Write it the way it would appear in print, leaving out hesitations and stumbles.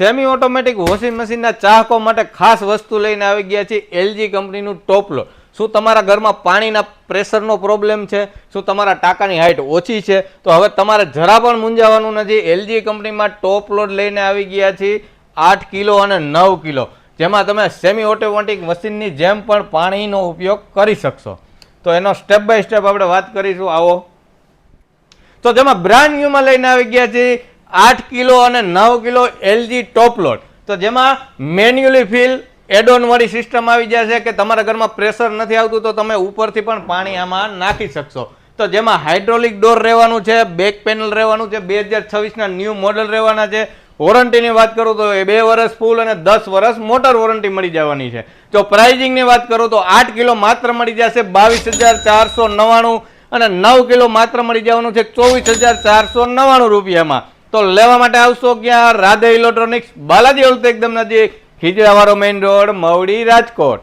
Semi automatic washing મશીનના ચાહકો માટે ખાસ વસ્તુ લઈને આવી ગયા છે એલજી કંપનીનું ટોપ લોડ. શું તમારા ઘરમાં પાણીના પ્રેશરનો પ્રોબ્લેમ છે? શું તમારા ટાંકાની હાઇટ ઓછી છે? તો હવે તમારે જરા પણ મૂંઝાવાનું નથી. એલજી કંપનીમાં ટોપ લોડ લઈને આવી ગયા છે 8 કિલો અને 9 કિલો, જેમાં તમે સેમી ઓટોમેટિક મશીનની જેમ પણ પાણીનો ઉપયોગ કરી શકશો. તો એનો સ્ટેપ બાય સ્ટેપ આપણે વાત કરીશું. આવો. તો જેમાં બ્રાન્ડ ન્યુમાં લઈને આવી ગયા છે 8 કિલો અને 9 કિલો એલજી ટોપ લોડ. તો જેમાં મેન્યુઅલી ફિલ એડોન વાળી સિસ્ટમ આવી જશે કે તમારા ઘરમાં પ્રેશર નથી આવતું તો તમે ઉપરથી પણ પાણી આમાં નાખી શકશો. તો જેમાં હાઇડ્રોલિક ડોર રહેવાનું છે, બેક પેનલ રહેવાનું છે, 2026ના ન્યૂ મોડલ રહેવાના છે. વોરંટીની વાત કરું તો 2 વર્ષ ફૂલ અને 10 વર્ષ મોટર વોરંટી મળી જવાની છે. જો પ્રાઇઝિંગની વાત કરું તો 8 કિલો માત્ર મળી જશે 22,499 અને 9 કિલો માત્ર મળી જવાનું છે 24,499 રૂપિયામાં. તો લેવા માટે આવશો ક્યાં? રાધે ઇલેક્ટ્રોનિક્સ, બાલાજી હોલ એકદમ નજીક, ખીજડાવાળો મેઇન રોડ, મવડી, રાજકોટ.